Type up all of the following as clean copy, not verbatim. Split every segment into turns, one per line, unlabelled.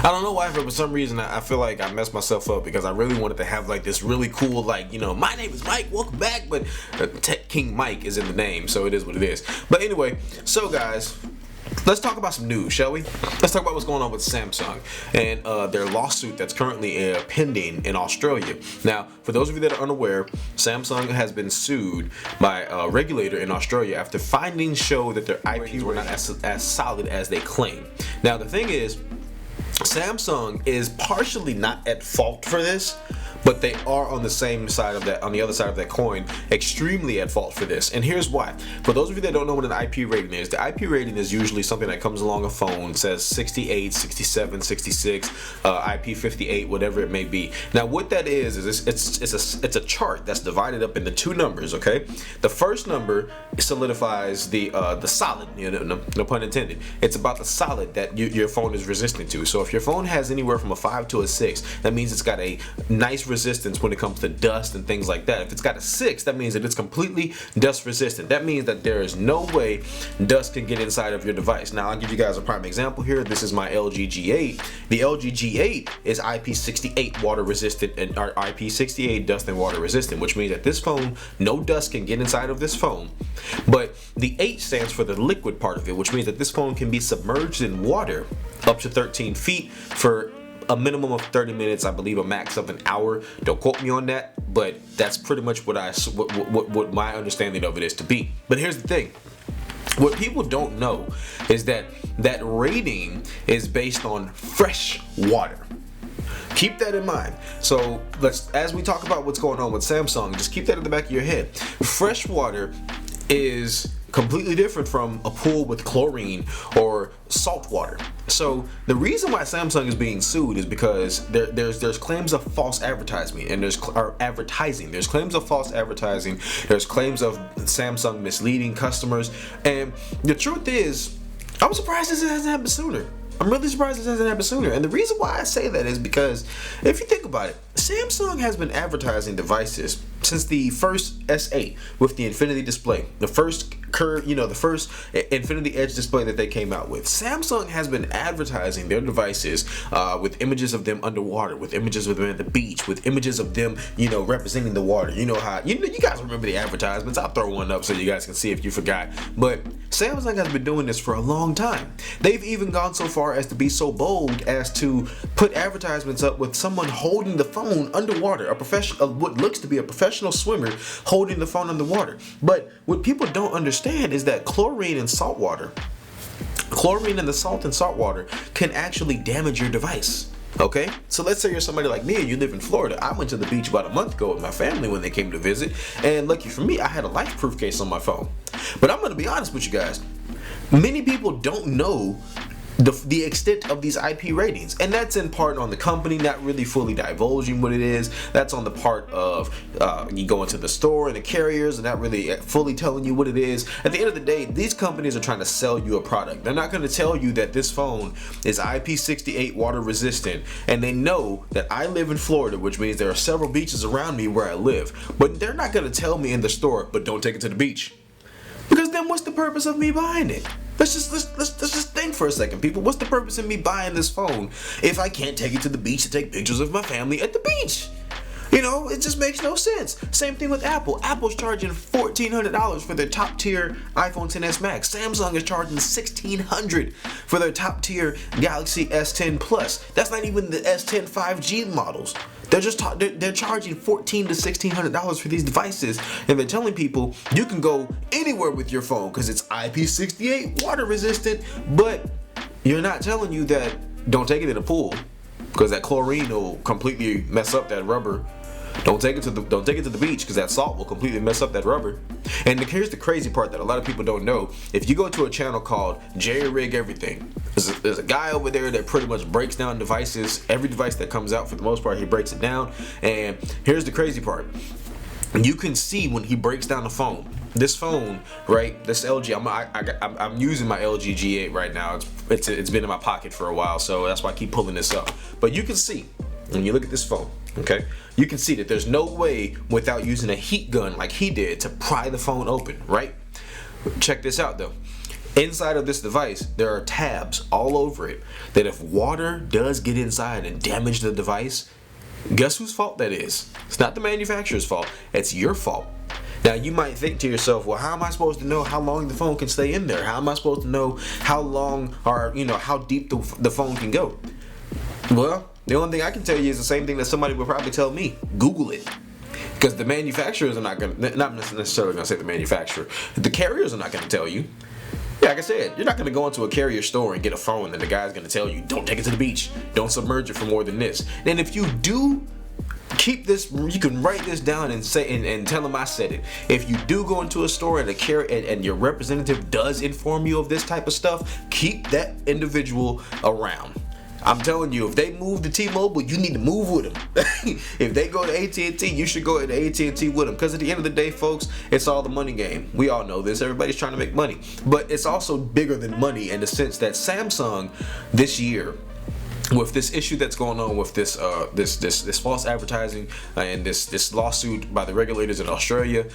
I don't know why, but for some reason I feel like I messed myself up because I really wanted to have like this really cool, like, my name is Mike, welcome back, but Tech King Mike is in the name, so it is what it is. But anyway, so guys, let's talk about some news, shall we? Let's talk about what's going on with Samsung and their lawsuit that's currently pending in Australia. Now, for those of you that are unaware, Samsung has been sued by a regulator in Australia after findings show that their IPs were not as solid as they claim. Now, the thing is, Samsung is partially not at fault for this, but they are on the same side of that, on the other side of that coin, extremely at fault for this. And here's why. For those of you that don't know what an IP rating is, the IP rating is usually something that comes along a phone, says 68, 67, 66, IP 58, whatever it may be. Now what that is it's a chart that's divided up into two numbers, okay? The first number solidifies the solid, no pun intended. It's about the solid that your phone is resistant to. So if your phone has anywhere from a 5 to a 6, that means it's got a nice resistance when it comes to dust and things like that. If it's got a 6, that means that it's completely dust resistant. That means that there is no way dust can get inside of your device. Now I'll give you guys a prime example here. This is my LG G8. The LG G8 is IP68 water resistant and IP68 dust and water resistant, which means that this phone, no dust can get inside of this phone. But the 8 stands for the liquid part of it, which means that this phone can be submerged in water up to 13 feet for a minimum of 30 minutes, I believe a max of an hour. Don't quote me on that, but that's pretty much what my understanding of it is to be. But here's the thing. What people don't know is that that rating is based on fresh water. Keep that in mind. So as we talk about what's going on with Samsung, just keep that in the back of your head. Fresh water is completely different from a pool with chlorine or salt water. So the reason why Samsung is being sued is because there's claims of false advertising and there's claims of false advertising. There's claims of Samsung misleading customers, and the truth is, I'm surprised this hasn't happened sooner. I'm really surprised this hasn't happened sooner. And the reason why I say that is because if you think about it, Samsung has been advertising devices since the first S8 with the Infinity display, the first the first Infinity Edge display that they came out with. Samsung has been advertising their devices with images of them underwater, with images of them at the beach, with images of them, representing the water. You know how, you guys remember the advertisements. I'll throw one up so you guys can see if you forgot. But Samsung has been doing this for a long time. They've even gone so far as to be so bold as to put advertisements up with someone holding the phone underwater, a professional, what looks to be a professional swimmer holding the phone underwater. But what people don't understand is that chlorine and the salt in salt water can actually damage your device. Okay, so let's say you're somebody like me and you live in Florida. I went to the beach about a month ago with my family when they came to visit, and lucky for me, I had a LifeProof case on my phone. But I'm going to be honest with you guys, many people don't know the extent of these IP ratings, and that's in part on the company not really fully divulging what it is. That's on the part of you go into the store and the carriers and not really fully telling you what it is. At the end of the day, these companies are trying to sell you a product. They're not going to tell you that this phone is IP68 water resistant, and they know that I live in Florida, which means there are several beaches around me where I live, but they're not going to tell me in the store, but don't take it to the beach. Because then what's the purpose of me buying it? Let's just think for a second, people. What's the purpose of me buying this phone if I can't take it to the beach to take pictures of my family at the beach? It just makes no sense. Same thing with Apple. Apple's charging $1,400 for their top tier iPhone XS Max. Samsung is charging $1,600 for their top tier Galaxy S10 Plus. That's not even the S10 5G models. They're charging $1,400 to $1,600 for these devices, and they're telling people you can go anywhere with your phone because it's IP68 water resistant. But you're not telling you that don't take it in a pool because that chlorine will completely mess up that rubber. Don't take it to the beach because that salt will completely mess up that rubber. And here's the crazy part that a lot of people don't know. If you go to a channel called J-Rig Everything, there's a guy over there that pretty much breaks down devices. Every device that comes out, for the most part, he breaks it down. And here's the crazy part. You can see when he breaks down the phone. This phone, right? This LG. I'm using my LG G8 right now. It's been in my pocket for a while, so that's why I keep pulling this up. But you can see when you look at this phone, okay? You can see that there's no way without using a heat gun like he did to pry the phone open, right? Check this out though. Inside of this device, there are tabs all over it that if water does get inside and damage the device, guess whose fault that is? It's not the manufacturer's fault, it's your fault. Now you might think to yourself, well, how am I supposed to know how long the phone can stay in there? How am I supposed to know how long or how deep the phone can go? Well, the only thing I can tell you is the same thing that somebody would probably tell me. Google it. Because the manufacturers are not necessarily gonna say the manufacturer. The carriers are not gonna tell you. Yeah, like I said, you're not going to go into a carrier store and get a phone and the guy's going to tell you, don't take it to the beach. Don't submerge it for more than this. And if you do keep this, you can write this down and say and tell them I said it. If you do go into a store and a carrier and your representative does inform you of this type of stuff, keep that individual around. I'm telling you, if they move to T-Mobile, you need to move with them. If they go to AT&T, you should go to AT&T with them. Because at the end of the day, folks, it's all the money game. We all know this. Everybody's trying to make money. But it's also bigger than money in the sense that Samsung this year, with this issue that's going on with this false advertising and this lawsuit by the regulators in Australia,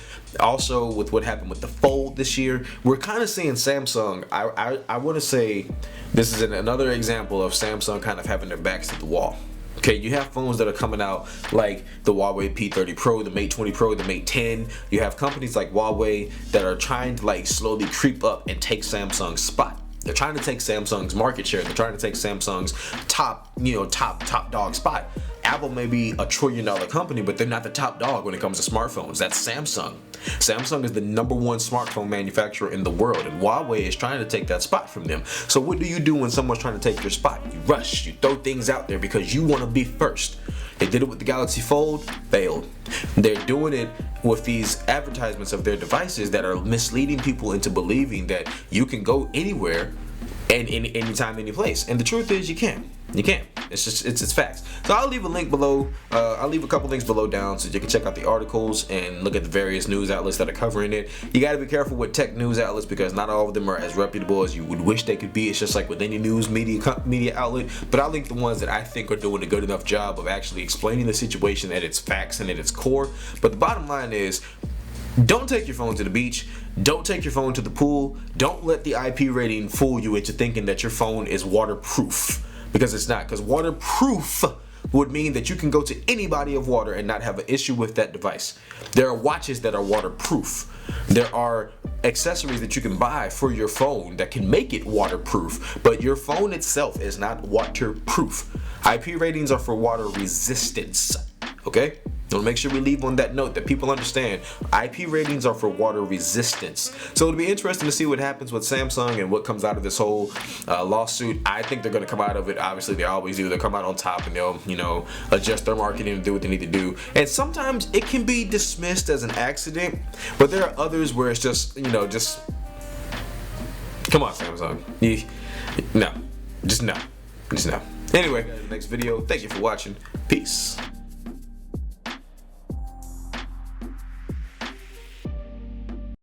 also with what happened with the Fold this year, we're kind of seeing Samsung. I want to say this is another example of Samsung kind of having their backs to the wall. Okay, you have phones that are coming out like the Huawei P30 Pro, the Mate 20 Pro, the Mate 10. You have companies like Huawei that are trying to like slowly creep up and take Samsung's spot. They're trying to take Samsung's market share. They're trying to take Samsung's top dog spot. Apple may be $1 trillion company, but they're not the top dog when it comes to smartphones. That's Samsung. Samsung is the #1 smartphone manufacturer in the world, and Huawei is trying to take that spot from them. So what do you do when someone's trying to take your spot? You rush, you throw things out there because you want to be first. They did it with the Galaxy Fold, failed. They're doing it with these advertisements of their devices that are misleading people into believing that you can go anywhere and anytime, any place. And the truth is, you can't. You can't. It's facts. So I'll leave a link below. I'll leave a couple links below down so you can check out the articles and look at the various news outlets that are covering it. You got to be careful with tech news outlets because not all of them are as reputable as you would wish they could be. It's just like with any news media outlet. But I'll link the ones that I think are doing a good enough job of actually explaining the situation at its facts and at its core. But the bottom line is, don't take your phone to the beach. Don't take your phone to the pool. Don't let the IP rating fool you into thinking that your phone is waterproof. Because it's not. Because waterproof would mean that you can go to any body of water and not have an issue with that device. There are watches that are waterproof. There are accessories that you can buy for your phone that can make it waterproof, but your phone itself is not waterproof. IP ratings are for water resistance. Okay? I want to make sure we leave on that note that people understand IP ratings are for water resistance. So it'll be interesting to see what happens with Samsung and what comes out of this whole lawsuit. I think they're going to come out of it. Obviously, they always do. They'll come out on top and they'll, adjust their marketing and do what they need to do. And sometimes it can be dismissed as an accident, but there are others where it's just, just come on, Samsung. No. Just no. Anyway, next video. Thank you for watching. Peace.